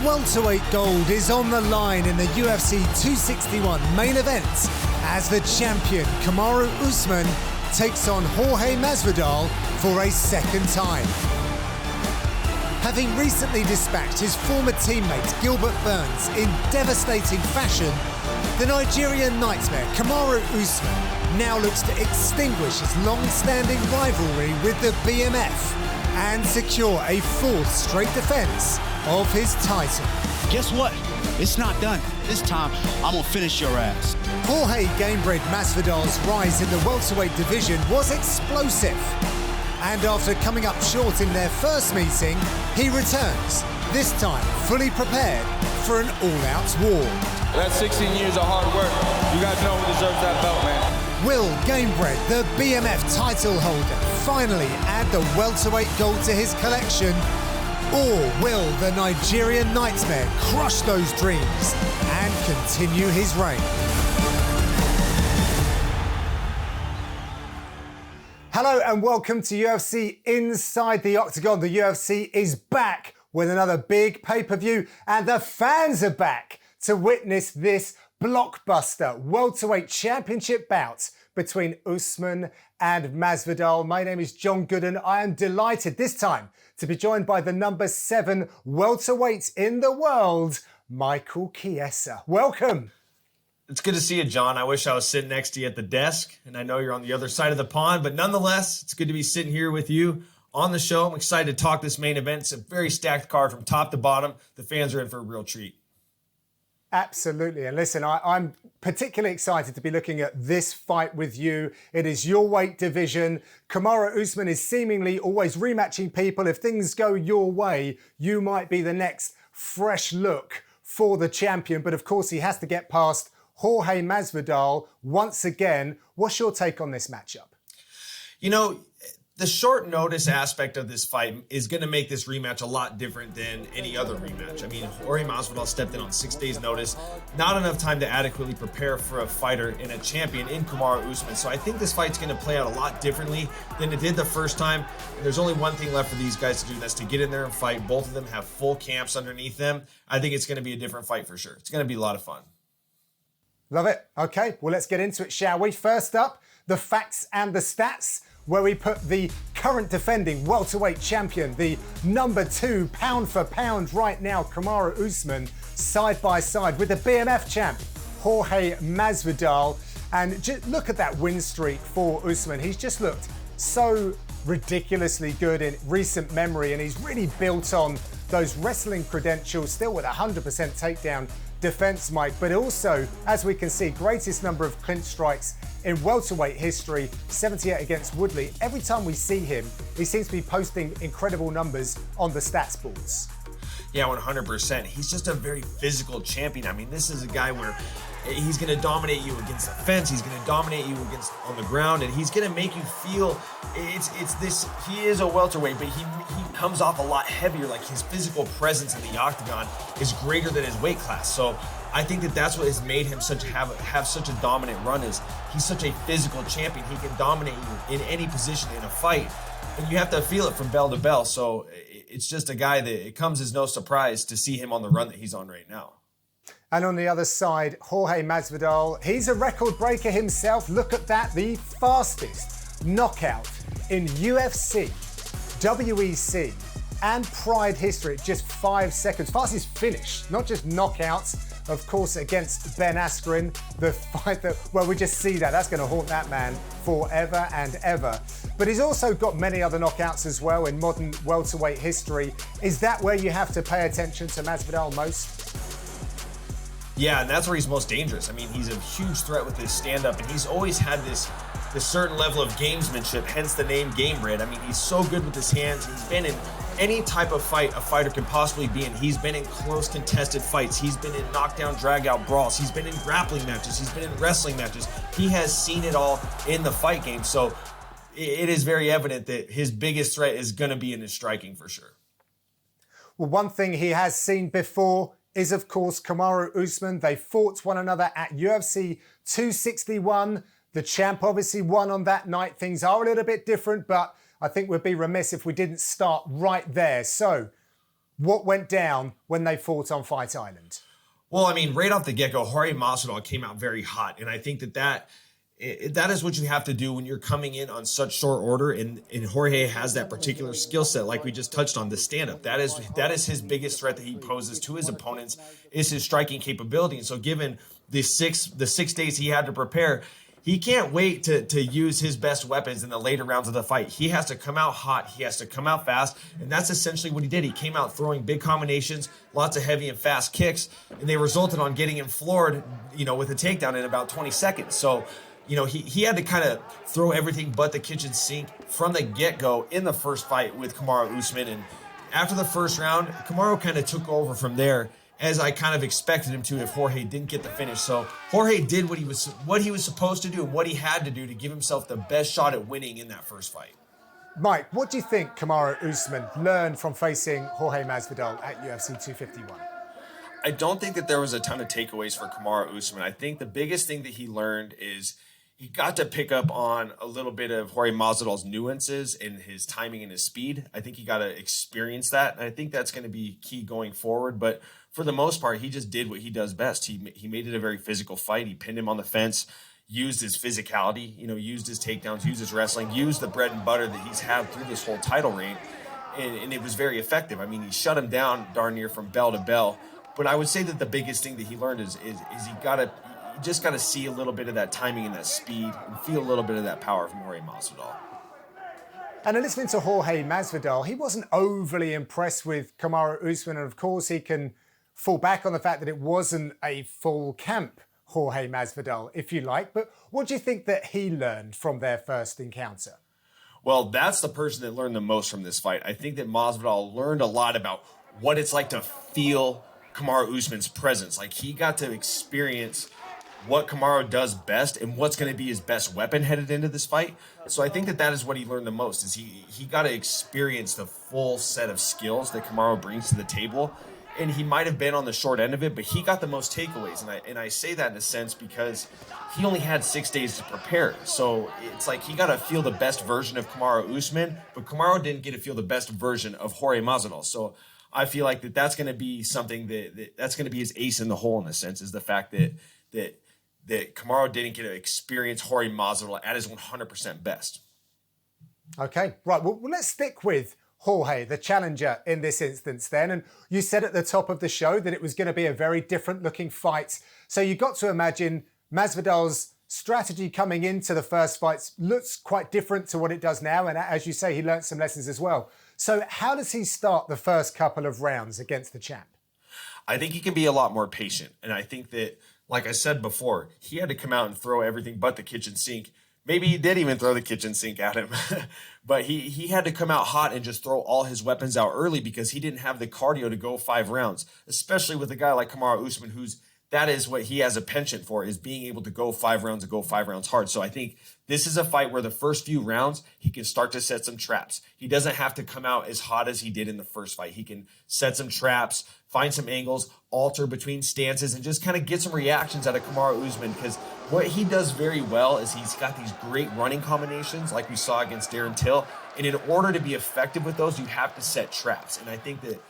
Welterweight gold is on the line in the UFC 261 main event as the champion Kamaru Usman takes on Jorge Masvidal for a second time. Having recently dispatched his former teammate Gilbert Burns in devastating fashion, the Nigerian Nightmare Kamaru Usman now looks to extinguish his long-standing rivalry with the BMF and secure a fourth straight defense of his title. Guess what? It's not done. This time, I'm gonna finish your ass. Jorge Gamebred Masvidal's rise in the welterweight division was explosive. And after coming up short in their first meeting, he returns, this time fully prepared for an all-out war. That's 16 years of hard work. You guys know who deserves that belt, man. Will Gamebred, the BMF title holder, finally add the welterweight gold to his collection? Or will the Nigerian Nightmare crush those dreams and continue his reign? Hello and welcome to UFC Inside the Octagon. The UFC is back with another big pay-per-view and the fans are back to witness this blockbuster welterweight championship bout between Usman and Masvidal. My name is John Gooden. I am delighted this time to be joined by the number 7 welterweight in the world, Michael Chiesa. Welcome. It's good to see you, John. I wish I was sitting next to you at the desk, and I know you're on the other side of the pond, but nonetheless, it's good to be sitting here with you on the show. I'm excited to talk this main event. It's a very stacked card from top to bottom. The fans are in for a real treat. Absolutely. And listen, I'm particularly excited to be looking at this fight with you. It is your weight division. Kamaru Usman is seemingly always rematching people. If things go your way, you might be the next fresh look for the champion. But of course, he has to get past Jorge Masvidal once again. What's your take on this matchup? You know, the short notice aspect of this fight is going to make this rematch a lot different than any other rematch. I mean, Jorge Masvidal stepped in on 6 days notice, not enough time to adequately prepare for a fighter and a champion in Kamaru Usman. So I think this fight's going to play out a lot differently than it did the first time. And there's only one thing left for these guys to do, and that's to get in there and fight. Both of them have full camps underneath them. I think it's going to be a different fight for sure. It's going to be a lot of fun. Love it. Okay, well, let's get into it, shall we? First up, the facts and the stats, where we put the current defending welterweight champion, the number 2 pound for pound right now, Kamaru Usman, side by side with the BMF champ, Jorge Masvidal. And just look at that win streak for Usman. He's just looked so ridiculously good in recent memory, and he's really built on those wrestling credentials, still with 100% takedown defense, Mike, but also, as we can see, greatest number of clinch strikes in welterweight history, 78 against Woodley. Every time we see him, he seems to be posting incredible numbers on the stats boards. Yeah, 100%. He's just a very physical champion. I mean, this is a guy where he's going to dominate you against the fence. He's going to dominate you against on the ground, and he's going to make you feel it's this. He is a welterweight, but he comes off a lot heavier. Like his physical presence in the octagon is greater than his weight class. So I think that's what has made him have such a dominant run. Is he's such a physical champion. He can dominate you in any position in a fight, and you have to feel it from bell to bell. So it's just a guy that it comes as no surprise to see him on the run that he's on right now. And on the other side, Jorge Masvidal, he's a record breaker himself. Look at that, the fastest knockout in UFC, WEC, and Pride history, just 5 seconds. Fastest finish, not just knockouts. Of course, against Ben Askren, the fight that, well, we just see that. That's going to haunt that man forever and ever. But he's also got many other knockouts as well in modern welterweight history. Is that where you have to pay attention to Masvidal most? Yeah, and that's where he's most dangerous. I mean, he's a huge threat with his stand-up, and he's always had this certain level of gamesmanship, hence the name Gamebred. I mean, he's so good with his hands. He's been in any type of fight a fighter could possibly be in. He's been in close contested fights. He's been in knockdown, drag-out brawls. He's been in grappling matches. He's been in wrestling matches. He has seen it all in the fight game. So it is very evident that his biggest threat is going to be in his striking for sure. Well, one thing he has seen before is, of course, Kamaru Usman. They fought one another at UFC 261. The champ obviously won on that night. Things are a little bit different, but I think we'd be remiss if we didn't start right there. So, what went down when they fought on Fight Island? Well, I mean, right off the get-go, Jorge Masvidal came out very hot, and I think that is what you have to do when you're coming in on such short order, and Jorge has that particular skill set, like we just touched on, the stand-up. That is his biggest threat that he poses to his opponents, is his striking capability. And so given the six days he had to prepare, he can't wait to use his best weapons in the later rounds of the fight. He has to come out hot. He has to come out fast. And that's essentially what he did. He came out throwing big combinations, lots of heavy and fast kicks, and they resulted on getting him floored, with a takedown in about 20 seconds. So, he had to kind of throw everything but the kitchen sink from the get-go in the first fight with Kamaru Usman. And after the first round, Kamaru kind of took over from there, as I kind of expected him to if Jorge didn't get the finish. So Jorge did what he was supposed to do and what he had to do to give himself the best shot at winning in that first fight. Mike, what do you think Kamaru Usman learned from facing Jorge Masvidal at UFC 251? I don't think that there was a ton of takeaways for Kamaru Usman. I think the biggest thing that he learned is he got to pick up on a little bit of Jorge Masvidal's nuances in his timing and his speed. I think he got to experience that. And I think that's going to be key going forward. But for the most part, he just did what he does best. He made it a very physical fight. He pinned him on the fence, used his physicality, used his takedowns, used his wrestling, used the bread and butter that he's had through this whole title reign. And it was very effective. I mean, he shut him down darn near from bell to bell. But I would say that the biggest thing that he learned is he just got to see a little bit of that timing and that speed and feel a little bit of that power from Jorge Masvidal. And listening to Jorge Masvidal, he wasn't overly impressed with Kamaru Usman. And of course, he can fall back on the fact that it wasn't a full camp Jorge Masvidal, if you like. But what do you think that he learned from their first encounter? Well, that's the person that learned the most from this fight. I think that Masvidal learned a lot about what it's like to feel Kamaru Usman's presence. Like, he got to experience what Kamaru does best and what's going to be his best weapon headed into this fight. So I think that is what he learned the most, is he got to experience the full set of skills that Kamaru brings to the table. And he might have been on the short end of it, but he got the most takeaways. And I say that in a sense because he only had 6 days to prepare. So it's like he got to feel the best version of Kamaru Usman, but Kamaru didn't get to feel the best version of Jorge Masvidal. So I feel like that's going to be something that's going to be his ace in the hole, in a sense, is the fact that Kamaru didn't get to experience Jorge Masvidal at his 100% best. Okay, right. Well, let's stick with Jorge, the challenger in this instance then. And you said at the top of the show that it was going to be a very different looking fight. So you got to imagine Masvidal's strategy coming into the first fights looks quite different to what it does now. And as you say, he learned some lessons as well. So how does he start the first couple of rounds against the champ? I think he can be a lot more patient. And I think that, like I said before, he had to come out and throw everything but the kitchen sink. Maybe he did even throw the kitchen sink at him, but he had to come out hot and just throw all his weapons out early because he didn't have the cardio to go 5 rounds, especially with a guy like Kamaru Usman, that is what he has a penchant for, is being able to go 5 rounds and go 5 rounds hard. So I think this is a fight where the first few rounds, he can start to set some traps. He doesn't have to come out as hot as he did in the first fight. He can set some traps, find some angles, alter between stances, and just kind of get some reactions out of Kamaru Usman, because what he does very well is he's got these great running combinations like we saw against Darren Till. And in order to be effective with those, you have to set traps. And I think that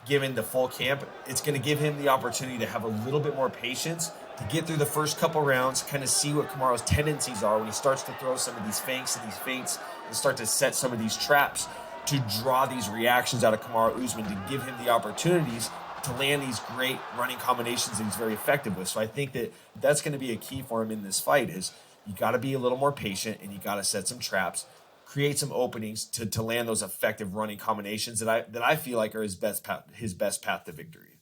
given the full camp, it's going to give him the opportunity to have a little bit more patience to get through the first couple rounds, kind of see what Kamaru's tendencies are when he starts to throw some of these feints and these feints and start to set some of these traps to draw these reactions out of Kamaru Usman, to give him the opportunities to land these great running combinations that he's very effective with. So I think that that's going to be a key for him in this fight, is you got to be a little more patient and you got to set some traps, create some openings to land those effective running combinations that I feel like are his best path to victory.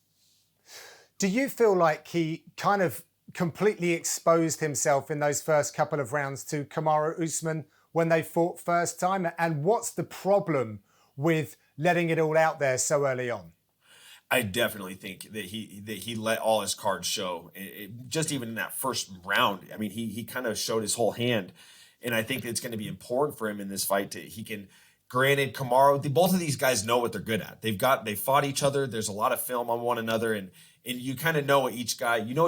Do you feel like he kind of completely exposed himself in those first couple of rounds to Kamaru Usman when they fought first time? And what's the problem with letting it all out there so early on? I definitely think that he let all his cards show. Just even in that first round, I mean, he kind of showed his whole hand. And I think it's going to be important for him in this fight granted, Kamaru, both of these guys know what they're good at. They fought each other. There's a lot of film on one another, and you kind of know what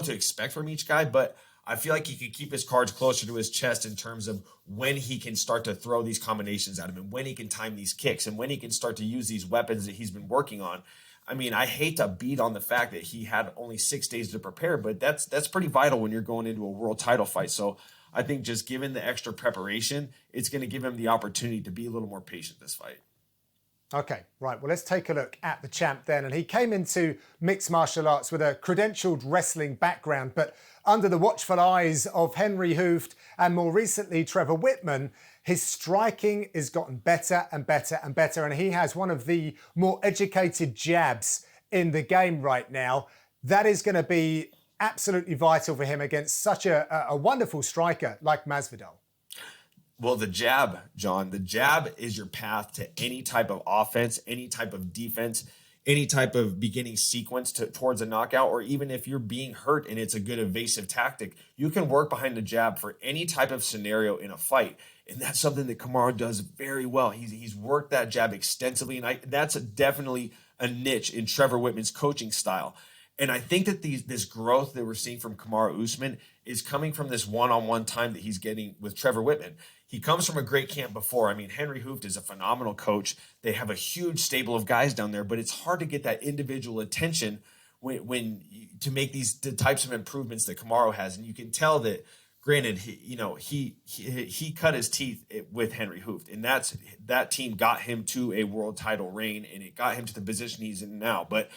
to expect from each guy, but I feel like he could keep his cards closer to his chest in terms of when he can start to throw these combinations at him and when he can time these kicks and when he can start to use these weapons that he's been working on. I mean, I hate to beat on the fact that he had only 6 days to prepare, but that's pretty vital when you're going into a world title fight. So I think just given the extra preparation, it's going to give him the opportunity to be a little more patient this fight. Okay, right. Well, let's take a look at the champ then. And he came into mixed martial arts with a credentialed wrestling background, but under the watchful eyes of Henry Hooft and more recently Trevor Whitman, his striking has gotten better and better and better. And he has one of the more educated jabs in the game right now. That is going to be absolutely vital for him against such a wonderful striker like Masvidal. Well, the jab, John, the jab is your path to any type of offense, any type of defense, any type of beginning sequence towards a knockout, or even if you're being hurt and it's a good evasive tactic, you can work behind the jab for any type of scenario in a fight. And that's something that Kamaru does very well. He's worked that jab extensively, and that's definitely a niche in Trevor Whitman's coaching style. And I think that this growth that we're seeing from Kamaru Usman is coming from this one-on-one time that he's getting with Trevor Whitman. He comes from a great camp before. I mean, Henry Hooft is a phenomenal coach. They have a huge stable of guys down there, but it's hard to get that individual attention to make the types of improvements that Kamaru has. And you can tell that, granted, he cut his teeth with Henry Hooft, and that team got him to a world title reign, and it got him to the position he's in now. But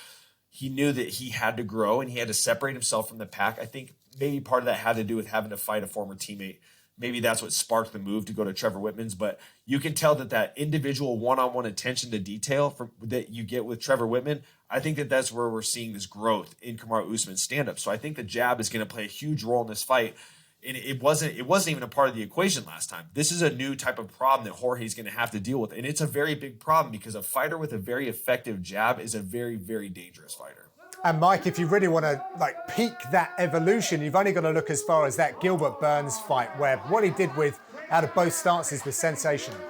he knew that he had to grow and he had to separate himself from the pack. I think maybe part of that had to do with having to fight a former teammate. Maybe that's what sparked the move to go to Trevor Whitman's. But you can tell that individual one-on-one attention to detail that you get with Trevor Whitman, I think that's where we're seeing this growth in Kamaru Usman's stand-up. So I think the jab is going to play a huge role in this fight. And it wasn't even a part of the equation last time. This is a new type of problem that Jorge's going to have to deal with. And it's a very big problem because a fighter with a very effective jab is a very, very dangerous fighter. And Mike, if you really want to peak that evolution, you've only got to look as far as that Gilbert Burns fight, where what he did out of both stances was sensational.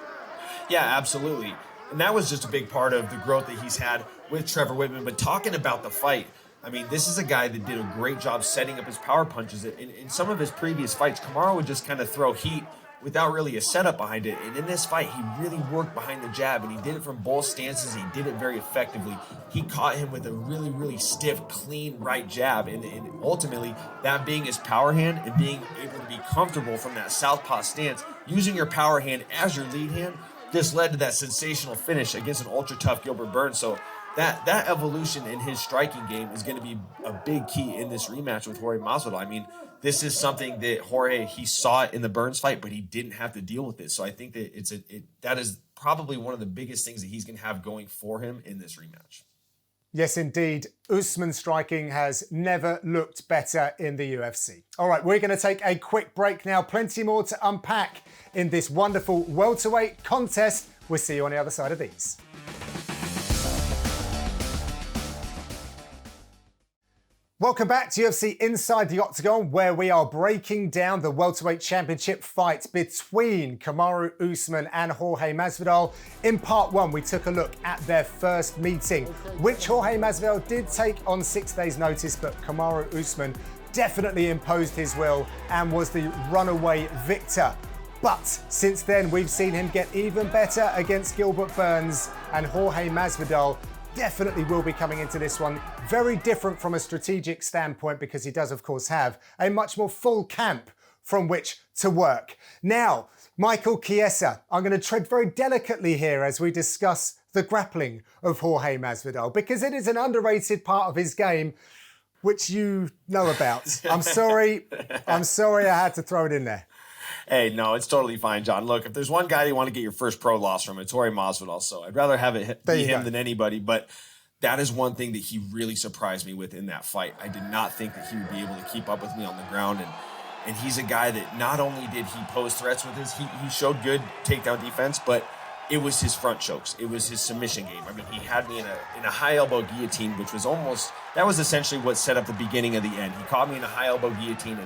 Yeah, absolutely. And that was just a big part of the growth that he's had with Trevor Whitman. But talking about the fight, I mean, this is a guy that did a great job setting up his power punches. In some of his previous fights, Kamaru would just kind of throw heat without really a setup behind it. And in this fight, he really worked behind the jab, and he did it from both stances. He did it very effectively. He caught him with a really, really stiff, clean right jab. And ultimately, that being his power hand and being able to be comfortable from that southpaw stance, using your power hand as your lead hand, this led to that sensational finish against an ultra-tough Gilbert Burns. So that evolution in his striking game is going to be a big key in this rematch with Jorge Masvidal. I mean, this is something that Jorge, he saw it in the Burns fight, but he didn't have to deal with it. So I think that that is probably one of the biggest things that he's going to have going for him in this rematch. Yes, indeed. Usman's striking has never looked better in the UFC. All right, we're going to take a quick break now. Plenty more to unpack in this wonderful welterweight contest. We'll see you on the other side of these. Welcome back to UFC Inside the Octagon, where we are breaking down the welterweight championship fight between Kamaru Usman and Jorge Masvidal. In part one, we took a look at their first meeting, which Jorge Masvidal did take on 6 days' notice, but Kamaru Usman definitely imposed his will and was the runaway victor. But since then, we've seen him get even better against Gilbert Burns, and Jorge Masvidal definitely will be coming into this one very different from a strategic standpoint, because he does, of course, have a much more full camp from which to work. Now, Michael Chiesa, I'm going to tread very delicately here as we discuss the grappling of Jorge Masvidal, because it is an underrated part of his game, which you know about. I'm sorry I had to throw it in there. Hey, no, it's totally fine, John. Look, if there's one guy you want to get your first pro loss from, it's Jorge Masvidal. So I'd rather have it be him than anybody. But that is one thing that he really surprised me with in that fight. I did not think that he would be able to keep up with me on the ground. And he's a guy that not only did he pose threats with he showed good takedown defense, but it was his front chokes. It was his submission game. I mean, he had me in a high elbow guillotine, which was that was essentially what set up the beginning of the end. He caught me in a high elbow guillotine,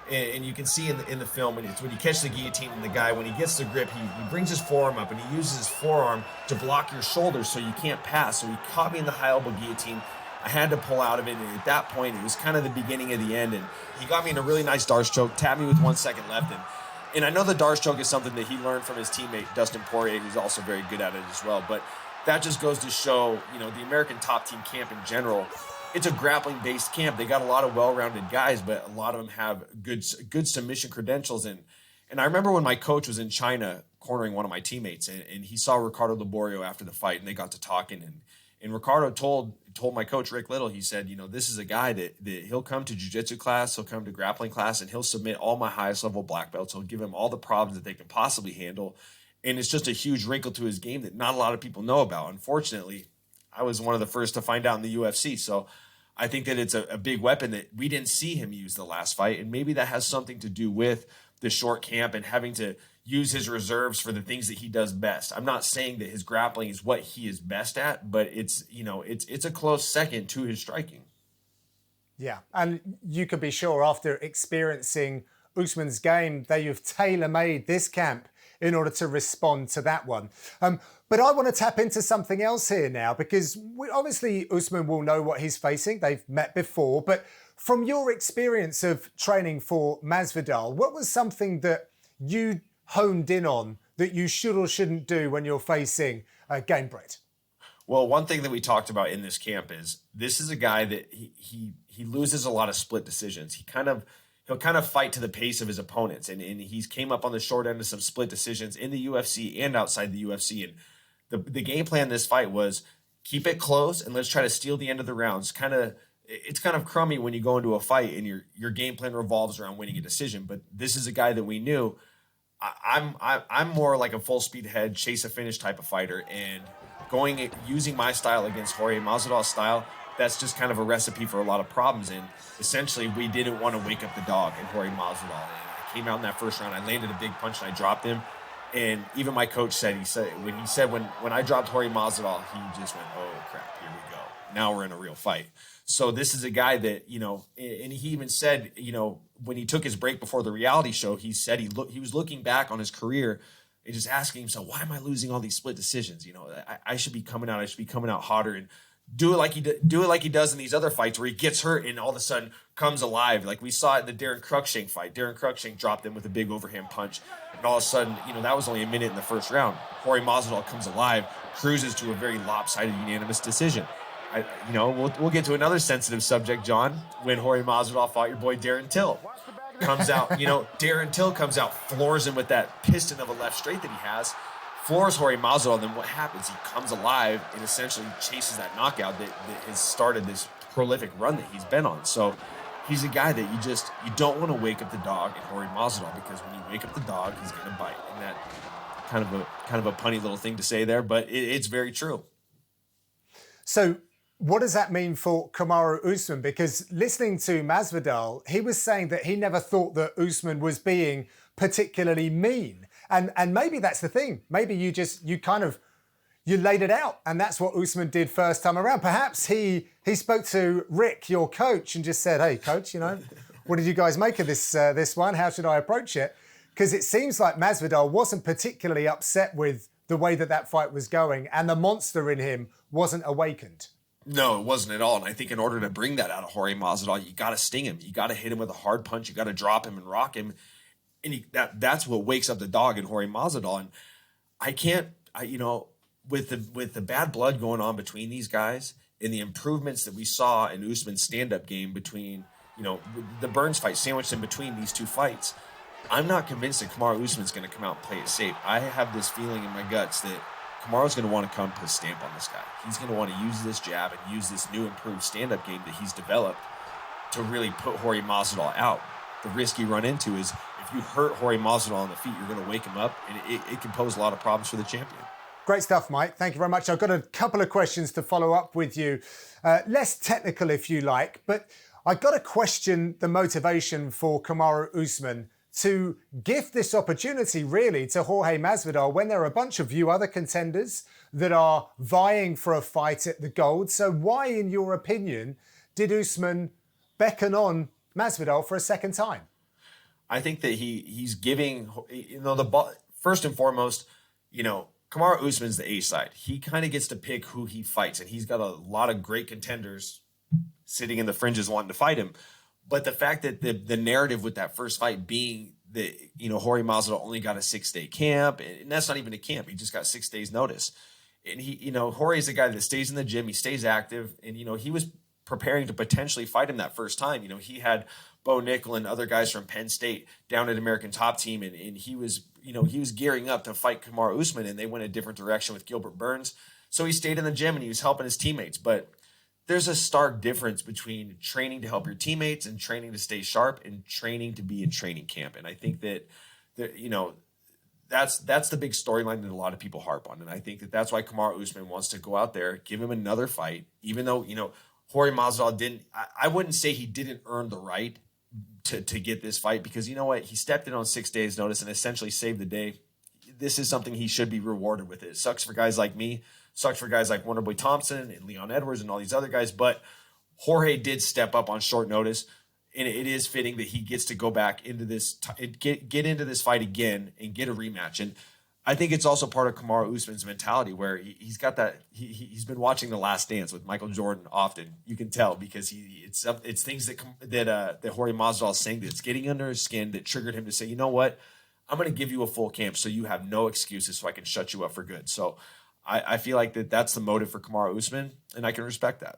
and you can see in the film, and it's when you catch the guillotine and the guy, when he gets the grip, he brings his forearm up and he uses his forearm to block your shoulders so you can't pass. So he caught me in the high elbow guillotine. I had to pull out of it, and at that point, it was kind of the beginning of the end. And he got me in a really nice Darce choke, tapped me with 1 second left. And I know the Darce choke is something that he learned from his teammate, Dustin Poirier, who's also very good at it as well. But that just goes to show, the American top team camp in general, it's a grappling based camp. They got a lot of well-rounded guys, but a lot of them have good submission credentials. And I remember when my coach was in China cornering one of my teammates, and he saw Ricardo Laborio after the fight, and they got to talking. And Ricardo told my coach, Rick Little, he said, this is a guy that he'll come to jiu-jitsu class, he'll come to grappling class, and he'll submit all my highest level black belts. He'll give him all the problems that they can possibly handle. And it's just a huge wrinkle to his game that not a lot of people know about. Unfortunately, I was one of the first to find out in the UFC. So I think that it's a big weapon that we didn't see him use the last fight. And maybe that has something to do with the short camp and having to use his reserves for the things that he does best. I'm not saying that his grappling is what he is best at, but it's a close second to his striking. Yeah, and you could be sure after experiencing Usman's game, that you've tailor-made this camp in order to respond to that one. But I want to tap into something else here now, because obviously Usman will know what he's facing. They've met before, but from your experience of training for Masvidal, what was something that you honed in on that you should or shouldn't do when you're facing Gamebred? Well, one thing that we talked about in this camp is this is a guy that he loses a lot of split decisions. He'll kind of fight to the pace of his opponents, and he's came up on the short end of some split decisions in the UFC and outside the UFC. And the game plan in this fight was keep it close and let's try to steal the end of the rounds. It's kind of crummy when you go into a fight and your game plan revolves around winning a decision. But this is a guy that we knew. I'm more like a full speed ahead, chase a finish type of fighter, and using my style against Jorge Masvidal's style. That's just kind of a recipe for a lot of problems. And essentially, we didn't want to wake up the dog in Jorge Masvidal. And I came out in that first round, I landed a big punch and I dropped him. And even my coach said, when I dropped Jorge Masvidal, he just went, oh crap, here we go. Now we're in a real fight. So this is a guy that, and he even said, when he took his break before the reality show, he said he was looking back on his career and just asking himself, why am I losing all these split decisions? I should be coming out hotter and do it like he does in these other fights where he gets hurt and all of a sudden comes alive. Like we saw it in the Darren Cruikshank fight. Darren Cruikshank dropped him with a big overhand punch, and all of a sudden, that was only a minute in the first round. Jorge Masvidal comes alive, cruises to a very lopsided unanimous decision. We'll get to another sensitive subject, John, when Jorge Masvidal fought your boy Darren Till. Comes out, Darren Till comes out, floors him with that piston of a left straight that he has, floors Jorge Masvidal, and then what happens? He comes alive and essentially chases that knockout that has started this prolific run that he's been on. So he's a guy that you don't want to wake up the dog in Jorge Masvidal, because when you wake up the dog, he's going to bite. And that kind of a punny little thing to say there, but it's very true. So what does that mean for Kamaru Usman? Because listening to Masvidal, he was saying that he never thought that Usman was being particularly mean. And maybe that's the thing. Maybe you laid it out, and that's what Usman did first time around. Perhaps he spoke to Rick, your coach, and just said, hey, coach, what did you guys make of this one? How should I approach it? Because it seems like Masvidal wasn't particularly upset with the way that fight was going, and the monster in him wasn't awakened. No, it wasn't at all. And I think in order to bring that out of Jorge Masvidal, you got to sting him. You got to hit him with a hard punch. You got to drop him and rock him. And that's what wakes up the dog in Jorge Masvidal. And with the bad blood going on between these guys and the improvements that we saw in Usman's stand-up game between, the Burns fight sandwiched in between these two fights, I'm not convinced that Kamaru Usman's going to come out and play it safe. I have this feeling in my guts that Kamaru's going to want to come put a stamp on this guy. He's going to want to use this jab and use this new improved stand-up game that he's developed to really put Jorge Masvidal out. The risk you run into is if you hurt Jorge Masvidal on the feet, you're going to wake him up, and it can pose a lot of problems for the champion. Great stuff, Mike. Thank you very much. I've got a couple of questions to follow up with you. Less technical, if you like, but I've got to question the motivation for Kamaru Usman to give this opportunity, really, to Jorge Masvidal when there are a bunch of you other contenders that are vying for a fight at the gold. So why, in your opinion, did Usman beckon on Masvidal for a second time? I think that he's giving, first and foremost, Kamaru Usman's the A side. He kind of gets to pick who he fights, and he's got a lot of great contenders sitting in the fringes wanting to fight him. But the fact that the narrative with that first fight being that, Jorge Masvidal only got a 6-day camp, and that's not even a camp. He just got 6 days notice. And Jorge's a guy that stays in the gym, he stays active, and he was preparing to potentially fight him that first time. He had Bo Nickel and other guys from Penn State down at American Top Team, and he was gearing up to fight Kamaru Usman, and they went a different direction with Gilbert Burns. So he stayed in the gym and he was helping his teammates. But there's a stark difference between training to help your teammates and training to stay sharp and training to be in training camp. And I think that that's the big storyline that a lot of people harp on. And I think that that's why Kamaru Usman wants to go out there, give him another fight, even though, Jorge Masvidal didn't, I wouldn't say he didn't earn the right to get this fight, because you know what? He stepped in on 6 days notice and essentially saved the day. This is something he should be rewarded with. It sucks for guys like me, sucks for guys like Wonderboy Thompson and Leon Edwards and all these other guys, but Jorge did step up on short notice. And it is fitting that he gets to go back into this, get into this fight again and get a rematch. And I think it's also part of Kamaru Usman's mentality, where he's got that. He's been watching The Last Dance with Michael Jordan often. You can tell, because it's things that Jorge Masvidal is saying that's getting under his skin, that triggered him to say, you know what, I'm going to give you a full camp so you have no excuses, so I can shut you up for good. So I feel like that's the motive for Kamaru Usman, and I can respect that.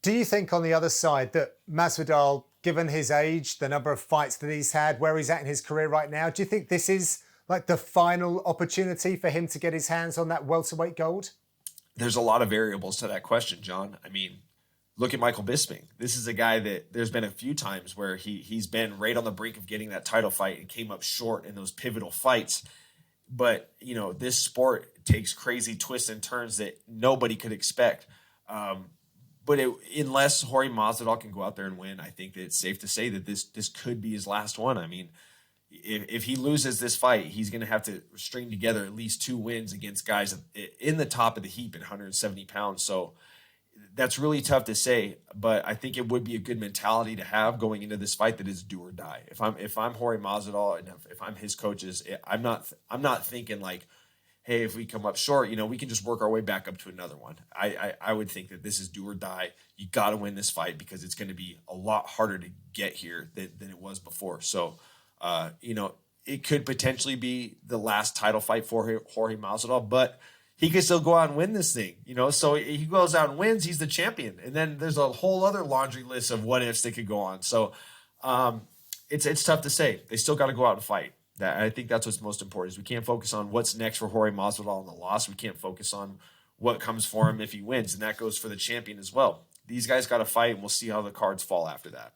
Do you think on the other side that Masvidal, given his age, the number of fights that he's had, where he's at in his career right now, do you think this is like the final opportunity for him to get his hands on that welterweight gold? There's a lot of variables to that question, John. I mean, look at Michael Bisping. This is a guy that there's been a few times where he's been right on the brink of getting that title fight and came up short in those pivotal fights. But, this sport takes crazy twists and turns that nobody could expect. But unless Jorge Masvidal can go out there and win, I think that it's safe to say that this could be his last one. I mean, if he loses this fight, he's going to have to string together at least 2 wins against guys in the top of the heap at 170 pounds. So that's really tough to say, but I think it would be a good mentality to have going into this fight, that is do or die. If I'm Jorge Masvidal and if I'm his coaches, I'm not thinking like, hey, if we come up short, we can just work our way back up to another one. I would think that this is do or die. You got to win this fight, because it's going to be a lot harder to get here than it was before. So, it could potentially be the last title fight for Jorge Masvidal, but he could still go out and win this thing. So he goes out and wins, he's the champion. And then there's a whole other laundry list of what ifs that could go on. So it's tough to say. They still got to go out and fight. I think that's what's most important. Is we can't focus on what's next for Jorge Masvidal in the loss. We can't focus on what comes for him if he wins, and that goes for the champion as well. These guys got to fight, and we'll see how the cards fall after that.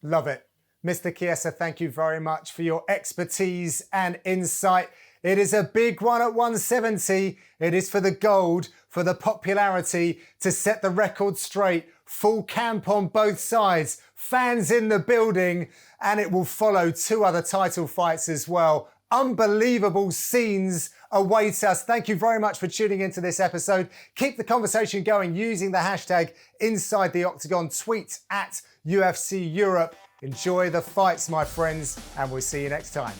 Love it. Mr. Chiesa, thank you very much for your expertise and insight. It is a big one at 170. It is for the gold, for the popularity, to set the record straight. Full camp on both sides, fans in the building, and it will follow 2 other title fights as well. Unbelievable scenes await us. Thank you very much for tuning into this episode. Keep the conversation going using the hashtag Inside the Octagon. Tweet at UFC Europe. Enjoy the fights, my friends, and we'll see you next time.